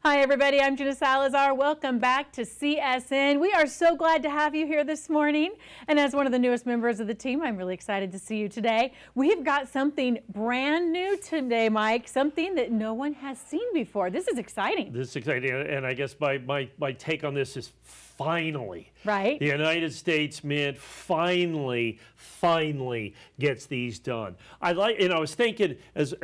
Hi everybody, I'm Gina Salazar. Welcome back to CSN. We are so glad to have you here this morning. And as one of the newest members of the team, I'm really excited to see you today. We've got something brand new today, Mike, something that no one has seen before. This is exciting. This is exciting, and I guess my take on this is finally, right? The United States Mint finally gets these done. I was thinking as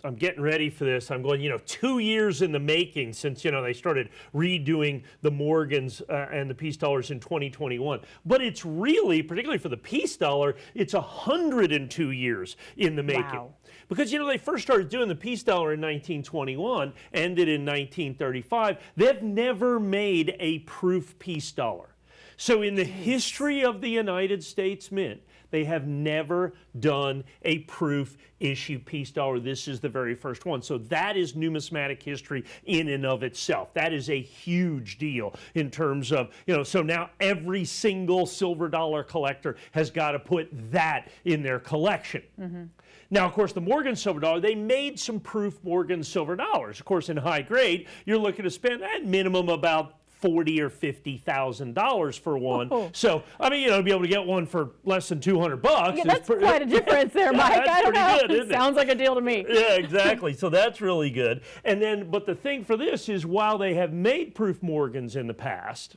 I'm getting ready for this, I'm going, 2 years in the making since, they started redoing the Morgans and the peace dollars in 2021. But it's really, particularly for the peace dollar, it's 102 years in the making. Wow. Because, they first started doing the peace dollar in 1921, ended in 1935. They've never made a proof peace dollar. So in the history of the United States Mint, they have never done a proof issue peace dollar. This is the very first one. So that is numismatic history in and of itself. That is a huge deal in terms of, so now every single silver dollar collector has got to put that in their collection. Mm-hmm. Now, of course, the Morgan silver dollar, they made some proof Morgan silver dollars. Of course, in high grade, you're looking to spend at minimum about $40,000 or $50,000 for one. Oh. So, to be able to get one for less than $200. Yeah, that's quite a difference there, Mike. That's pretty good, isn't it? Sounds like a deal to me. Yeah, exactly. So that's really good. And then, but the thing for this is, while they have made proof Morgans in the past,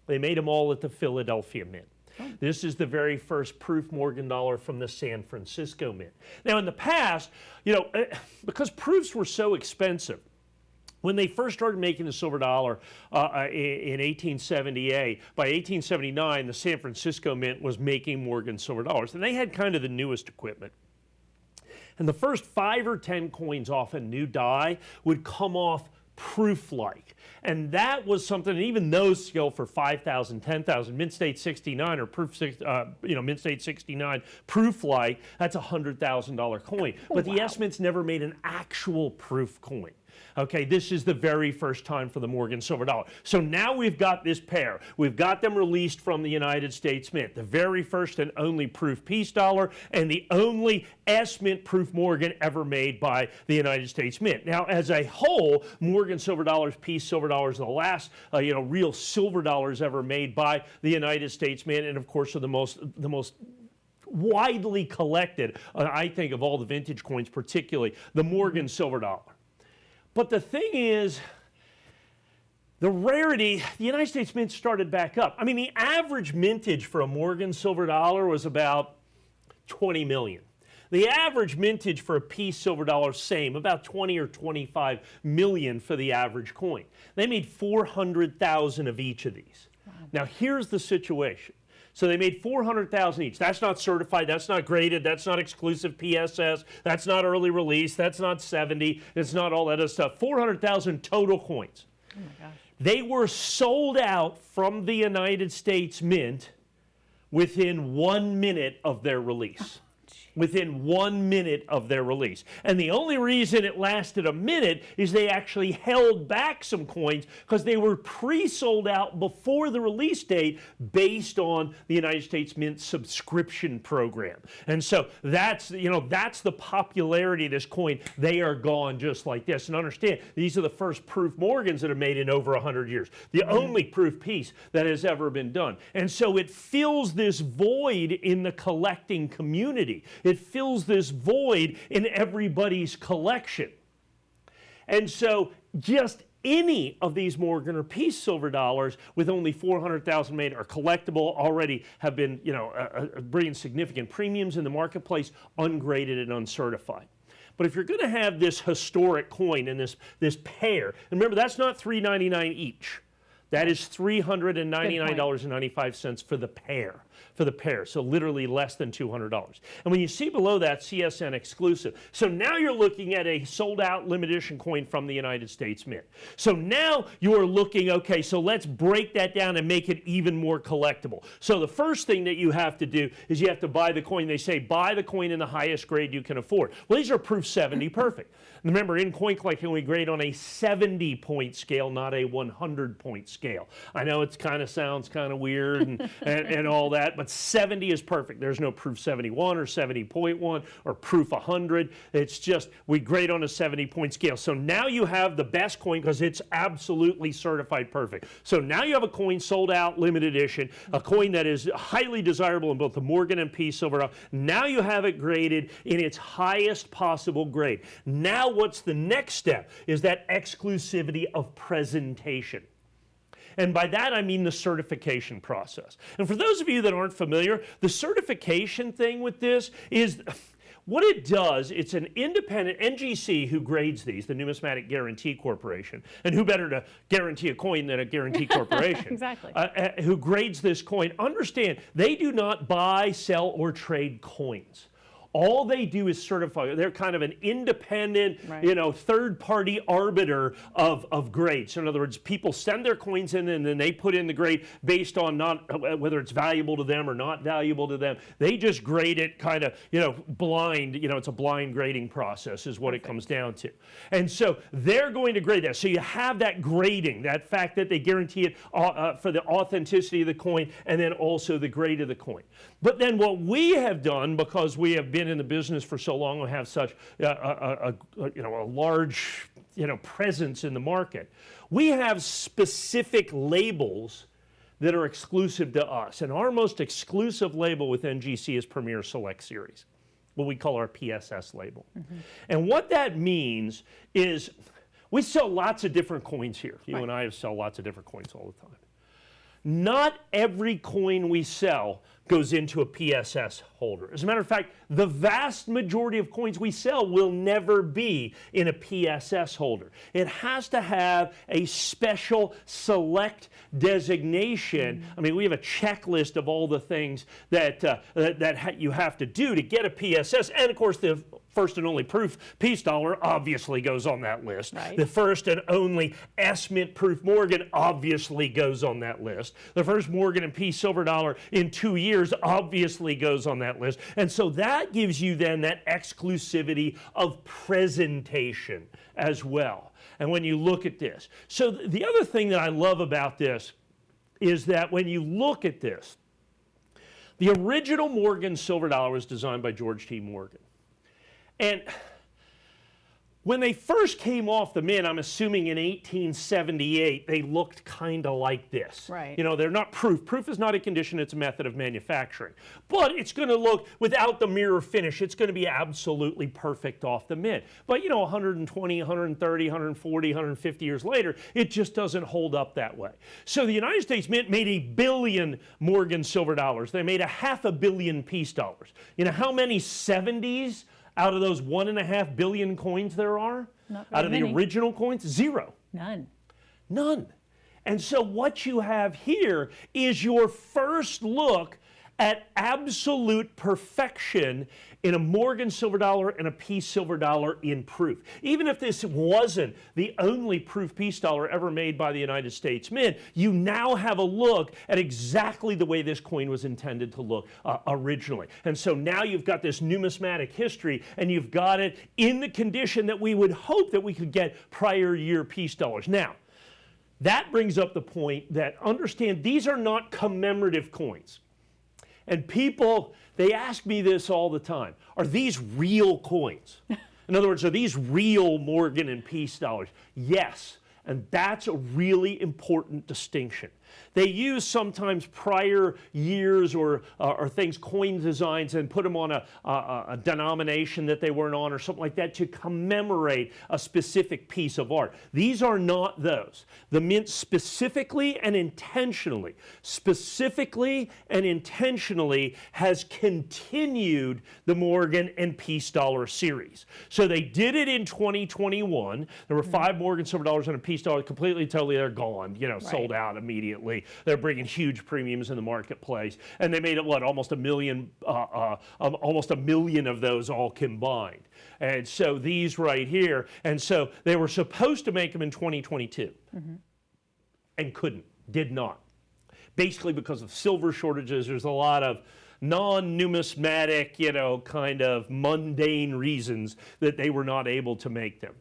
they made them all at the Philadelphia Mint. This is the very first proof Morgan dollar from the San Francisco Mint. Now, in the past, because proofs were so expensive, when they first started making the silver dollar in 1878, by 1879, the San Francisco Mint was making Morgan silver dollars, and they had kind of the newest equipment. And the first 5 or 10 coins off a new die would come off proof-like. And that was something, and even those sell for $5,000, $10,000. Mint State 69 or proof, Mint State 69 proof-like, that's a $100,000 coin. But the S-Mints never made an actual proof coin. Okay, this is the very first time for the Morgan silver dollar. So now we've got this pair. We've got them released from the United States Mint, the very first and only proof peace dollar and the only S-Mint proof Morgan ever made by the United States Mint. Now, as a whole, Morgan silver dollars, peace silver dollars, are the last real silver dollars ever made by the United States Mint, and of course are the most widely collected, I think, of all the vintage coins, particularly the Morgan silver dollar. But the thing is, the rarity, the United States Mint started back up. I mean, the average mintage for a Morgan silver dollar was about 20 million. The average mintage for a peace silver dollar, same, about 20 or 25 million for the average coin. They made 400,000 of each of these. Wow. Now, here's the situation. So they made 400,000 each. That's not certified, that's not graded, that's not exclusive PSS, that's not early release, that's not 70, it's not all that other stuff. 400,000 total coins. Oh my gosh. They were sold out from the United States Mint within 1 minute of their release. Within 1 minute of their release. And the only reason it lasted a minute is they actually held back some coins because they were pre-sold out before the release date based on the United States Mint subscription program. And so that's the popularity of this coin. They are gone just like this. And understand, these are the first proof Morgans that are made in over 100 years. The only proof piece that has ever been done. And so it fills this void in the collecting community. It fills this void in everybody's collection. And so just any of these Morgan or peace silver dollars with only 400,000 made are collectible, already have been, bringing significant premiums in the marketplace, ungraded and uncertified. But if you're going to have this historic coin and this pair, and remember, that's not $3.99 each. That is $399.95 for the pair. So literally less than $200. And when you see below that, CSN exclusive. So now you're looking at a sold-out limited edition coin from the United States Mint. So now you're looking, okay, so let's break that down and make it even more collectible. So the first thing that you have to do is you have to buy the coin. They say buy the coin in the highest grade you can afford. Well, these are proof 70 perfect. Remember, in coin collecting, we grade on a 70-point scale, not a 100-point scale. I know it kind of sounds kind of weird and all that. that, but 70 is perfect. There's no proof 71 or 70.1 or proof 100. It's just we grade on a 70-point scale. So now you have the best coin because it's absolutely certified perfect. So now you have a coin sold out, limited edition, a coin that is highly desirable in both the Morgan and Peace silver dollar. Now you have it graded in its highest possible grade. Now what's the next step is that exclusivity of presentation. And by that, I mean the certification process. And for those of you that aren't familiar, the certification thing with this is what it does. It's an independent NGC who grades these, the Numismatic Guarantee Corporation. And who better to guarantee a coin than a guarantee corporation? Exactly. Who grades this coin. Understand, they do not buy, sell, or trade coins. All they do is certify. They're kind of an independent, third-party arbiter of grades. So in other words, people send their coins in and then they put in the grade based on not whether it's valuable to them or not valuable to them. They just grade it kind of, blind. It's a blind grading process is what it comes down to. And so they're going to grade that. So you have that grading, that fact that they guarantee it for the authenticity of the coin and then also the grade of the coin. But then what we have done, because we have been in the business for so long, we have such a large presence in the market. We have specific labels that are exclusive to us, and our most exclusive label with NGC is Premier Select Series, what we call our PSS label. And what that means is we sell lots of different coins here. You and I sell lots of different coins all the time. Not every coin we sell goes into a PSS holder. As a matter of fact, the vast majority of coins we sell will never be in a PSS holder. It has to have a special select designation. I mean, we have a checklist of all the things that you have to do to get a PSS, and of course the first and only proof Peace dollar obviously goes on that list. Right. The first and only S Mint proof Morgan obviously goes on that list. The first Morgan and Peace silver dollar in 2 years obviously goes on that list. And so that gives you then that exclusivity of presentation as well. And when you look at this. So the other thing that I love about this is that when you look at this, the original Morgan silver dollar was designed by George T. Morgan. And when they first came off the mint, I'm assuming in 1878, they looked kind of like this. Right. They're not proof. Proof is not a condition, it's a method of manufacturing. But it's going to look, without the mirror finish, it's going to be absolutely perfect off the mint. But 120, 130, 140, 150 years later, it just doesn't hold up that way. So the United States Mint made 1 billion Morgan silver dollars. They made 500 million Peace dollars. You know how many 70s out of those 1.5 billion coins there are? Not very out of many. the original coins? 0. None. And so what you have here is your first look at absolute perfection in a Morgan silver dollar and a Peace silver dollar in proof. Even if this wasn't the only proof Peace dollar ever made by the United States Mint, you now have a look at exactly the way this coin was intended to look originally. And so now you've got this numismatic history, and you've got it in the condition that we would hope that we could get prior year Peace dollars. Now, that brings up the point that understand these are not commemorative coins. And people, they ask me this all the time. Are these real coins? In other words, are these real Morgan and Peace dollars? Yes, and that's a really important distinction. They use sometimes prior years or things, coin designs, and put them on a denomination that they weren't on or something like that to commemorate a specific piece of art. These are not those. The Mint specifically and intentionally has continued the Morgan and Peace dollar series. So they did it in 2021. There were 5 Morgan silver dollars and a Peace dollar, completely, totally, they're gone, sold out immediately. They're bringing huge premiums in the marketplace, and they made it almost 1 million, almost 1 million of those all combined. And so these right here, and so they were supposed to make them in 2022, and did not, basically because of silver shortages. There's a lot of non-numismatic, kind of mundane reasons that they were not able to make them.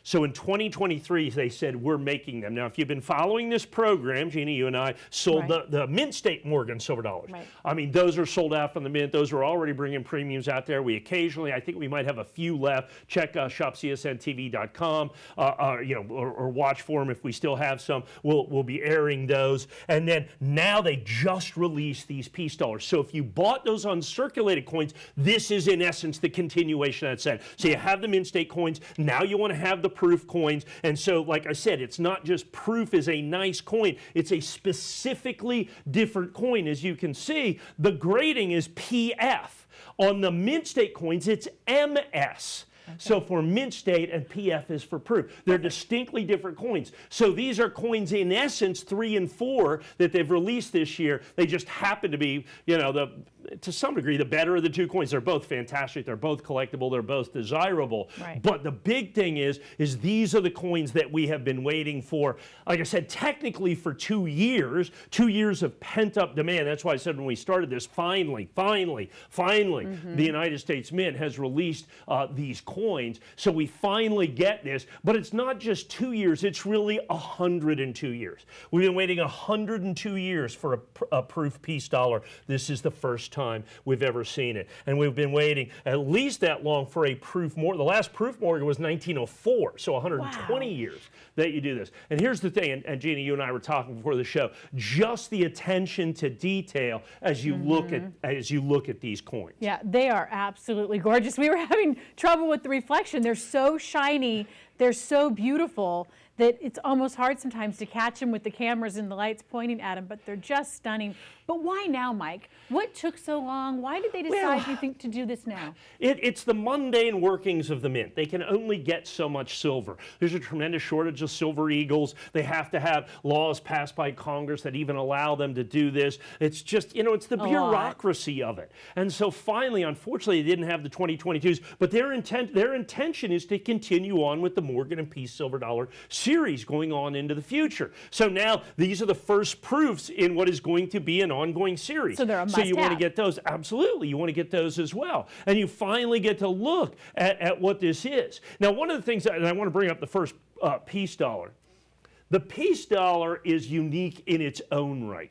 So in 2023, they said, we're making them. Now, if you've been following this program, Jeannie, you and I sold the Mint State Morgan silver dollars. Right. I mean, those are sold out from the Mint. Those are already bringing premiums out there. We occasionally, I think we might have a few left. Check shopcsntv.com, or watch for them if we still have some. We'll be airing those. And then now they just released these peace dollars. So if you bought those uncirculated coins, this is in essence the continuation of that set. So you have the Mint State coins. Now you want to have the proof coins. And so, like I said, it's not just proof is a nice coin. It's a specifically different coin. As you can see, the grading is PF. On the Mint State coins, it's MS. Okay. So for Mint State and PF is for proof. They're distinctly different coins. So these are coins in essence 3 and 4 that they've released this year. They just happen to be, to some degree, the better of the two coins. They're both fantastic. They're both collectible. They're both desirable. Right. But the big thing is these are the coins that we have been waiting for, like I said, technically for 2 years, 2 years of pent-up demand. That's why I said when we started this, finally, the United States Mint has released these coins. So we finally get this. But it's not just 2 years. It's really 102 years. We've been waiting 102 years for a proof peace dollar. This is the first time we've ever seen it. And we've been waiting at least that long for a proof mortgage. The last proof mortgage was 1904, so 120 years that you do this. And here's the thing, and Jeannie, you and I were talking before the show, just the attention to detail as you look at these coins. Yeah, they are absolutely gorgeous. We were having trouble with the reflection. They're so shiny, they're so beautiful that it's almost hard sometimes to catch them with the cameras and the lights pointing at them, but they're just stunning. But why now, Mike? What took so long? Why did they decide, you think, to do this now? It's the mundane workings of the Mint. They can only get so much silver. There's a tremendous shortage of silver eagles. They have to have laws passed by Congress that even allow them to do this. It's just, it's the bureaucracy of it. And so finally, unfortunately, they didn't have the 2022s, but their intention is to continue on with the Morgan and Peace silver dollar series going on into the future. So now these are the first proofs in what is going to be an ongoing series. So they're a must-have. So you want to get those. Absolutely. You want to get those as well. And you finally get to look at what this is. Now, one of the things, and I want to bring up the first peace dollar. The peace dollar is unique in its own right.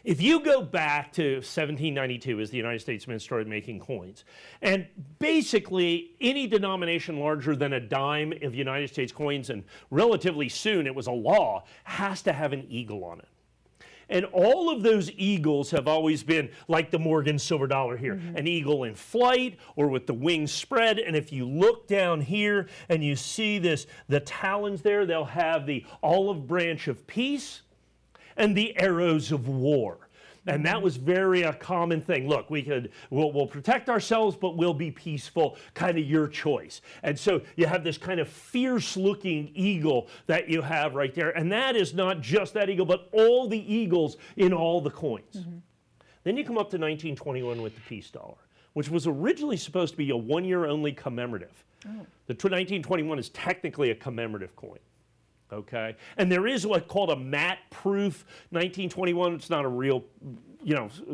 If you go back to 1792 as the United States Mint started making coins, and basically any denomination larger than a dime of United States coins, and relatively soon it was a law, has to have an eagle on it. And all of those eagles have always been like the Morgan silver dollar here, an eagle in flight or with the wings spread. And if you look down here and you see this, the talons there, they'll have the olive branch of peace and the arrows of war. And that was very a common thing. Look, we'll protect ourselves, but we'll be peaceful, kind of your choice. And so you have this kind of fierce-looking eagle that you have right there. And that is not just that eagle, but all the eagles in all the coins. Then you come up to 1921 with the peace dollar, which was originally supposed to be a one-year-only commemorative. The 1921 is technically a commemorative coin. Okay, and there is what's called a matte proof 1921. It's not a real,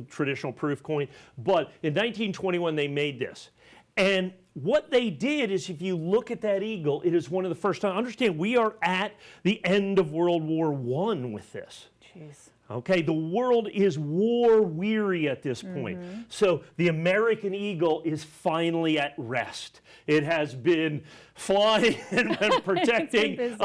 traditional proof coin, but in 1921 they made this. And what they did is, if you look at that eagle, it is one of the first time. Understand, we are at the end of World War I with this. Jeez. Okay, the world is war weary at this point. So the American eagle is finally at rest. It has been flying and protecting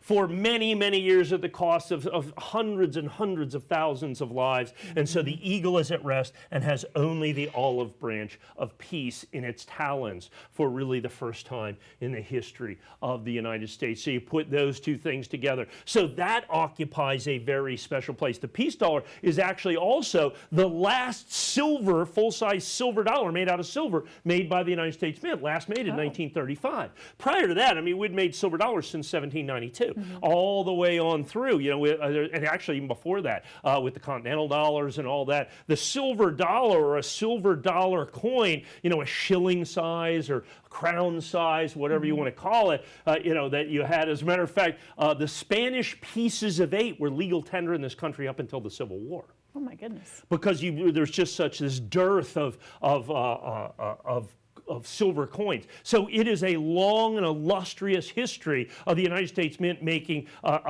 for many, many years at the cost of hundreds and hundreds of thousands of lives. And so the eagle is at rest and has only the olive branch of peace in its talons for really the first time in the history of the United States. So you put those two things together. So that occupies a very special place. The peace dollar is actually also the last silver, full-size silver dollar made out of silver made by the United States Mint, last made in 1935. Prior to that, we'd made silver dollars since 1792, all the way on through, and actually even before that, with the continental dollars and all that. The silver dollar or a silver dollar coin, a shilling size or crown size, whatever you want to call it, that you had. As a matter of fact, the Spanish pieces of 8 were legal tender in this country up until the Civil War. Oh my goodness! Because there's just such this dearth of of silver coins. So it is a long and illustrious history of the United States Mint making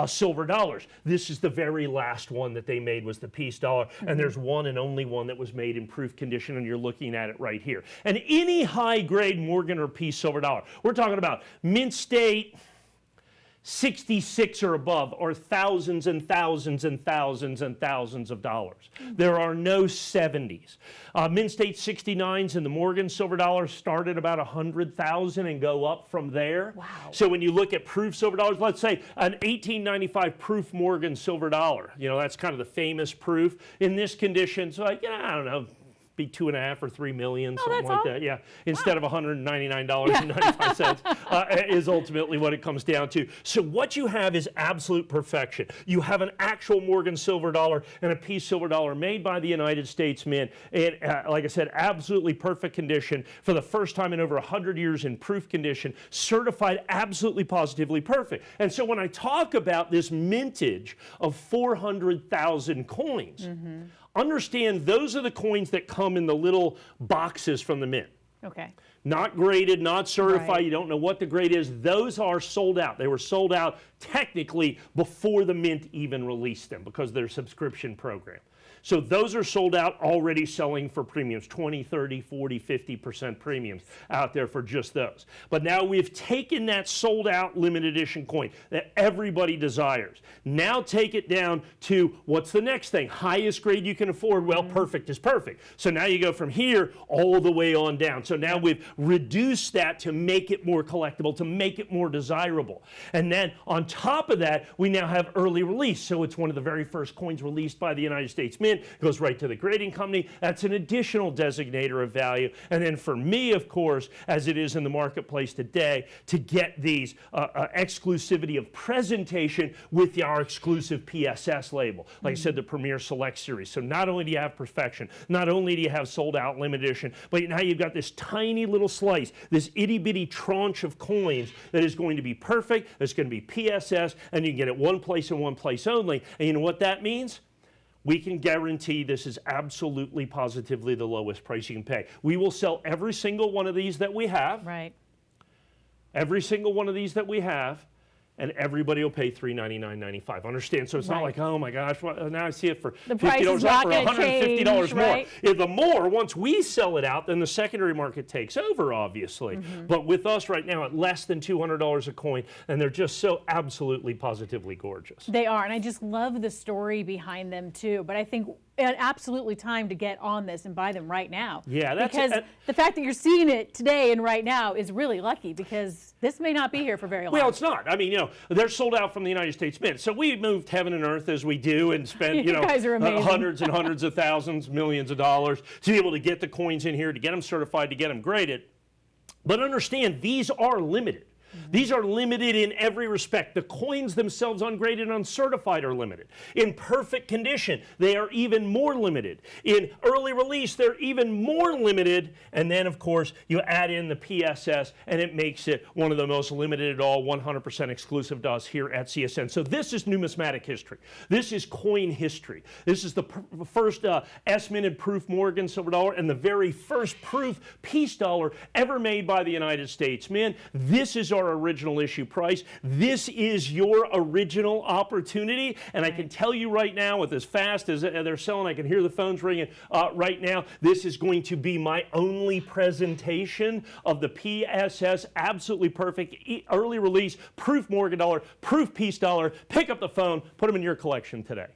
silver dollars. This is the very last one that they made, was the piece dollar, and there's one and only one that was made in proof condition, and you're looking at it right here. And any high-grade Morgan or piece silver dollar, we're talking about Mint State 66 or above, or thousands and thousands and thousands and thousands of dollars. There are no 70s. Mint State 69s and the Morgan silver dollars start at about 100,000 and go up from there. Wow. So when you look at proof silver dollars, let's say an 1895 proof Morgan silver dollar, that's kind of the famous proof. In this condition, so I don't know, be 2.5 or 3 million, something like that. Yeah, instead of $199.95 is ultimately what it comes down to. So what you have is absolute perfection. You have an actual Morgan silver dollar and a piece silver dollar made by the United States Mint, and like I said, absolutely perfect condition for the first time in over 100 years in proof condition, certified absolutely positively perfect. And so when I talk about this mintage of 400,000 coins, understand those are the coins that come in the little boxes from the Mint. Okay. Not graded, not certified, Right. You don't know what the grade is. Those are sold out. They were sold out technically before the Mint even released them because of their subscription program. So those are sold out, already selling for premiums, 20, 30, 40, 50% premiums out there for just those. But now we've taken that sold out limited edition coin that everybody desires. Now take it down to what's the next thing? Highest grade you can afford. Well, perfect is perfect. So now you go from here all the way on down. So now we've reduced that to make it more collectible, to make it more desirable. And then on top of that, we now have early release. So it's one of the very first coins released by the United States Mint. It goes right to the grading company. That's an additional designator of value. And then for me, of course, as it is in the marketplace today, to get these exclusivity of presentation with our exclusive PSS label. Like I said, the Premier Select Series. So not only do you have perfection, not only do you have sold out limited edition, but now you've got this tiny little slice, this itty bitty tranche of coins that is going to be perfect, that's going to be PSS, and you can get it one place and one place only. And you know what that means? We can guarantee this is absolutely positively the lowest price you can pay. We will sell every single one of these that we have. Right. Every single one of these that we have, and everybody will pay $399.95. Understand? So it's not like, oh my gosh, now I see it for $50 off or $150 more. Right? The more, once we sell it out, then the secondary market takes over, obviously. But with us right now at less than $200 a coin, and they're just so absolutely positively gorgeous. They are, and I just love the story behind them too. But I think absolutely time to get on this and buy them right now. Yeah, that's because the fact that you're seeing it today and right now is really lucky, because this may not be here for very long. Well, it's not. I mean, they're sold out from the United States Mint. So we moved heaven and earth as we do and spent, guys are amazing. hundreds and hundreds of thousands, millions of dollars to be able to get the coins in here, to get them certified, to get them graded. But understand, these are limited. These are limited in every respect. The coins themselves, ungraded and uncertified, are limited. In perfect condition, they are even more limited. In early release, they're even more limited. And then, of course, you add in the PSS, and it makes it one of the most limited at all, 100% exclusive to us here at CSN. So this is numismatic history. This is coin history. This is the first S-minted proof Morgan silver dollar and the very first proof piece dollar ever made by the United States Mint. This is our original issue price. This is your original opportunity, and I can tell you right now, with as fast as they're selling, I can hear the phones ringing right now, this is going to be my only presentation of the PSS, absolutely perfect, early release, proof Morgan dollar, proof piece dollar. Pick up the phone, put them in your collection today.